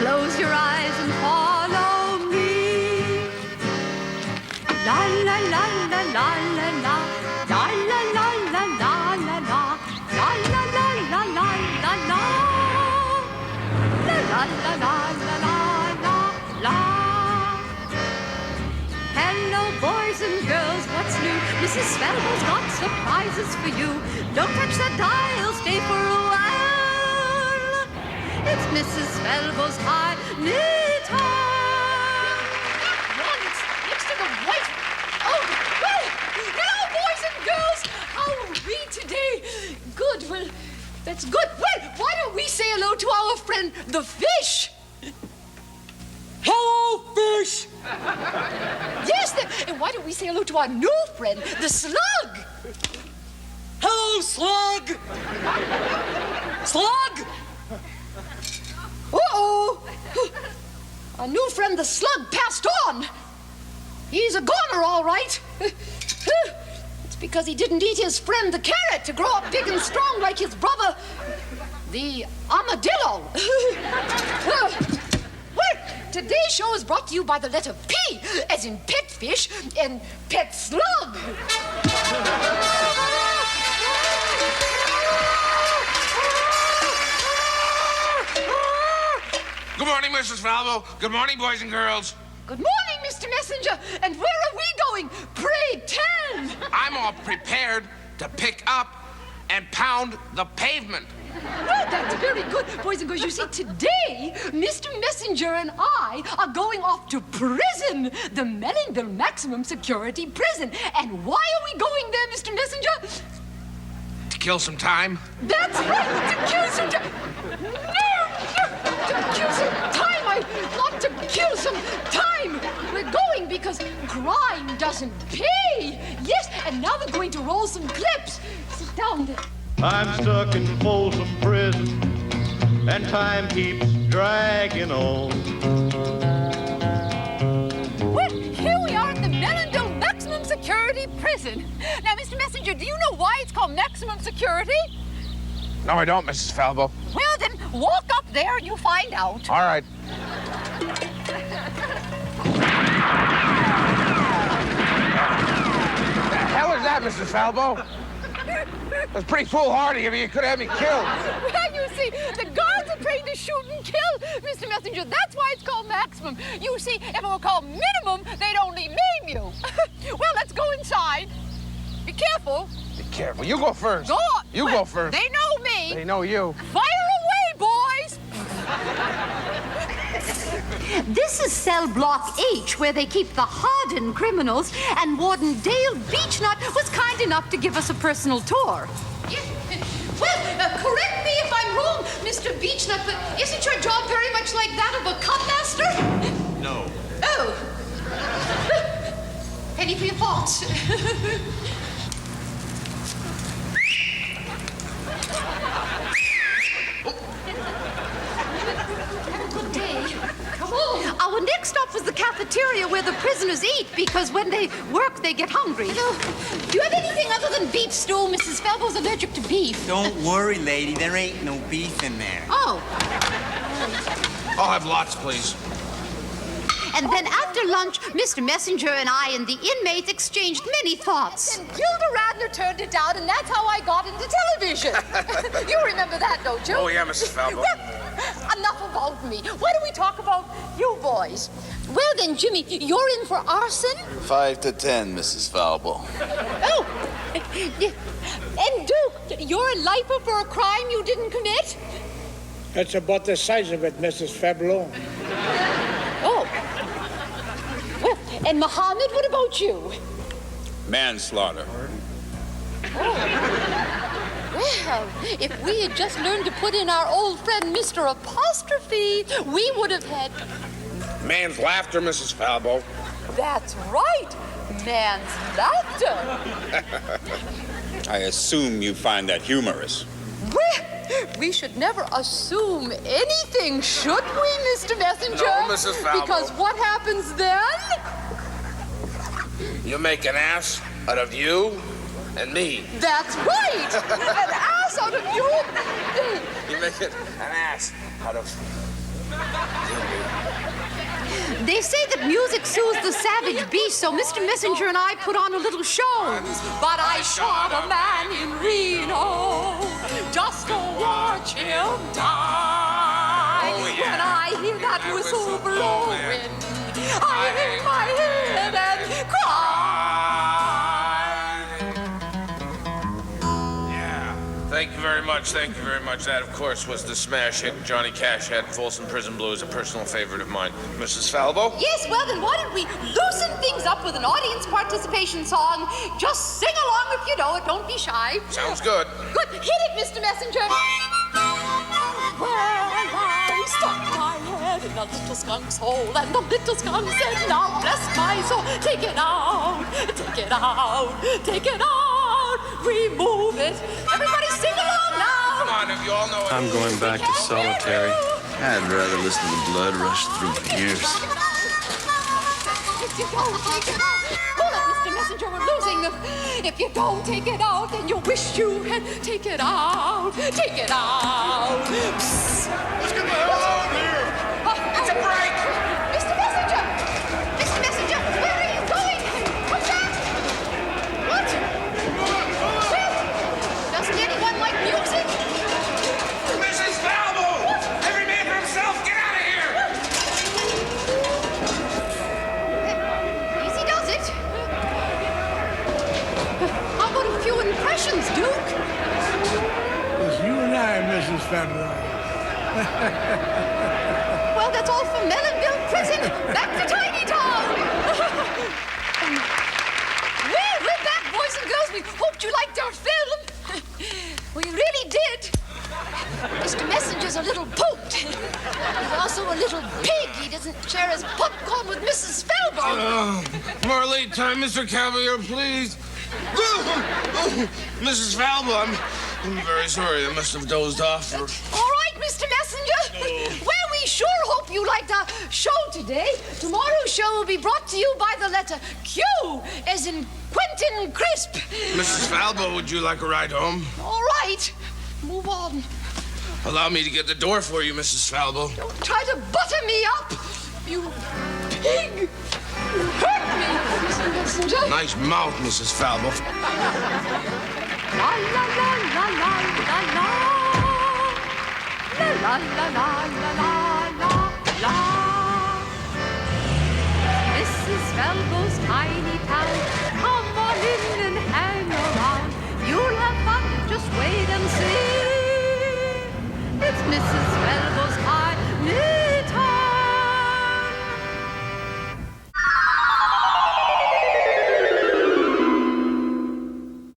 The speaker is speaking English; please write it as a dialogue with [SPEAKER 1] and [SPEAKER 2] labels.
[SPEAKER 1] Close your eyes and follow me. La la la la la la la. La la la la la la la. La la la la la la la. La la la la la la la. Hello, boys and girls, what's new? Mrs. Falbo's got surprises for you. Don't touch that dial, stay for a while. It's Mrs. Falbo's Tiny Town.
[SPEAKER 2] One, it's next to the white. Oh, well, hello, boys and girls. How are we today? Good, well, that's good. Well, why don't we say hello to our friend, the fish?
[SPEAKER 3] Hello, fish!
[SPEAKER 2] Yes, and why don't we say hello to our new friend, the slug?
[SPEAKER 3] Hello, slug! Slug!
[SPEAKER 2] Uh-oh! Our new friend, the slug, passed on. He's a goner, all right. It's because he didn't eat his friend, the carrot, to grow up big and strong like his brother, the armadillo. Well, today's show is brought to you by the letter P, as in pet fish and pet slug.
[SPEAKER 4] Good morning, Mrs. Falbo. Good morning, boys and girls.
[SPEAKER 2] Good morning, Mr. Messenger. And where are we going? Pray tell.
[SPEAKER 4] I'm all prepared to pick up and pound the pavement.
[SPEAKER 2] Oh, that's very good. Boys and girls, you see, today, Mr. Messenger and I are going off to prison, the Mellonville Maximum Security Prison. And why are we going there, Mr. Messenger?
[SPEAKER 4] To kill some time.
[SPEAKER 2] That's right, to kill some time. No, to kill some time. I want to kill some time. We're going because crime doesn't pay. Yes, and now we're going to roll some clips. Sit down there.
[SPEAKER 5] I'm stuck in Folsom Prison, and time keeps dragging on.
[SPEAKER 2] Well, here we are at the Mellonville Maximum Security Prison. Now, Mr. Messenger, do you know why it's called maximum security?
[SPEAKER 4] No, I don't, Mrs. Falbo.
[SPEAKER 2] Well, then walk up there and you'll find out.
[SPEAKER 4] All right. The hell is that, Mrs. Falbo? That's pretty foolhardy of you. You could have me killed.
[SPEAKER 2] Well, you see, the guards are trained to shoot and kill, Mr. Messenger. That's why it's called maximum. You see, if it were called minimum, they'd only maim you. Well, let's go inside. Be careful.
[SPEAKER 4] Be careful. You go first.
[SPEAKER 2] Go on.
[SPEAKER 4] You
[SPEAKER 2] Well,
[SPEAKER 4] go first.
[SPEAKER 2] They know me.
[SPEAKER 4] They know you.
[SPEAKER 2] Fire away, boys.
[SPEAKER 1] This is cell block H, where they keep the hardened criminals, and Warden Dale Beechnut was kind enough to give us a personal tour.
[SPEAKER 2] Yeah. Well, correct me if I'm wrong, Mr. Beechnut, but isn't your job very much like that of a cupmaster?
[SPEAKER 4] No.
[SPEAKER 2] Oh. Penny for your thoughts. Good day. Come on.
[SPEAKER 1] Our next stop was the cafeteria where the prisoners eat, because when they work, they get hungry.
[SPEAKER 2] Do you have anything other than beef stew? Mrs. Falbo's allergic to beef.
[SPEAKER 6] Don't worry, lady. There ain't no beef in there.
[SPEAKER 2] Oh.
[SPEAKER 4] I'll have lots, please.
[SPEAKER 1] And then after lunch, Mr. Messenger and I and the inmates exchanged many thoughts.
[SPEAKER 2] And Gilda Radner turned it down, and that's how I got into television. You remember that, don't you?
[SPEAKER 4] Oh, yeah, Mrs. Falbo.
[SPEAKER 2] Well, enough about me. Why don't we talk about you boys? Well then, Jimmy, you're in for arson?
[SPEAKER 7] 5 to 10, Mrs. Falbo.
[SPEAKER 2] Oh. And Duke, you're a lifer for a crime you didn't commit?
[SPEAKER 3] That's about the size of it, Mrs. Fablo.
[SPEAKER 2] Oh. Well, and Mohammed, what about you?
[SPEAKER 7] Manslaughter.
[SPEAKER 2] Well, if we had just learned to put in our old friend Mr. Apostrophe, we would have had...
[SPEAKER 4] Man's laughter, Mrs. Falbo.
[SPEAKER 2] That's right. Man's laughter.
[SPEAKER 7] I assume you find that humorous.
[SPEAKER 2] Well, we should never assume anything, should we, Mr. Messenger?
[SPEAKER 4] No, Mrs. Falbo.
[SPEAKER 2] Because what happens then?
[SPEAKER 4] You make an ass out of you and me.
[SPEAKER 2] That's right. An ass out of you.
[SPEAKER 4] You make it an ass out of
[SPEAKER 1] They say that music soothes the savage beast, so Mr. Messenger and I put on a little show. But I shot a man in Reno just to watch him die. When I hear that whistle blowing, I hang my head and cry.
[SPEAKER 4] Yeah. Thank you very much. Thank you very much. That, of course, was the smash hit Johnny Cash had, Folsom Prison Blues, a personal favorite of mine. Mrs. Falbo?
[SPEAKER 1] Yes, well, then why don't we loosen things up with an audience participation song? Just sing along if you know it. Don't be shy.
[SPEAKER 4] Sounds good.
[SPEAKER 1] Good. Hit it, Mr. Messenger. Well, I stuck my head in a little skunk's hole, and the little skunk said, now bless my soul, take it out, take it out, take it out, remove it. Everybody sing along now.
[SPEAKER 4] Come on, if you all know it.
[SPEAKER 8] I'm going back to solitary.
[SPEAKER 9] I'd rather listen to the blood rush through my ears.
[SPEAKER 1] If you don't take it out, hold up, Mr. Messenger, we're losing. If you don't take it out, then you wish you had take it out. Take it out. Psst.
[SPEAKER 4] Let's get the hell out of here. It's a break.
[SPEAKER 1] Mr. Messenger! Mr. Messenger, where are you going? What's that? What? Well, doesn't anyone like music?
[SPEAKER 4] Mrs. Falbo! Every man for himself, get out of here!
[SPEAKER 1] Easy does it. How about a few impressions, Duke?
[SPEAKER 3] It's you and I, Mrs. Fabulous.
[SPEAKER 1] Well, that's all from Mellonville Prison. Back to Tiny Town. Well, we're back, boys and girls. We hoped you liked our film. We really did. Mr. Messenger's a little poot. He's also a little pig. He doesn't share his popcorn with Mrs. Falbo.
[SPEAKER 4] More lead time, Mr. Cavalier, please. Mrs. Falbo, I'm very sorry. I must have dozed off for...
[SPEAKER 1] All right, Mr. Messenger. Well, we sure hope you liked our show today. Tomorrow's show will be brought to you by the letter Q, as in Quentin Crisp.
[SPEAKER 4] Mrs. Falbo, would you like a ride home?
[SPEAKER 1] All right. Move on.
[SPEAKER 4] Allow me to get the door for you, Mrs. Falbo.
[SPEAKER 1] Don't try to butter me up, you pig. You hurt me, Mr. Messenger.
[SPEAKER 4] Nice mouth, Mrs. Falbo.
[SPEAKER 1] La la la la la la la. La la la la la la la. Mrs. Falbo's Tiny Town. Come on in and hang around. You'll have fun. Just wait and see. It's Mrs. Falbo.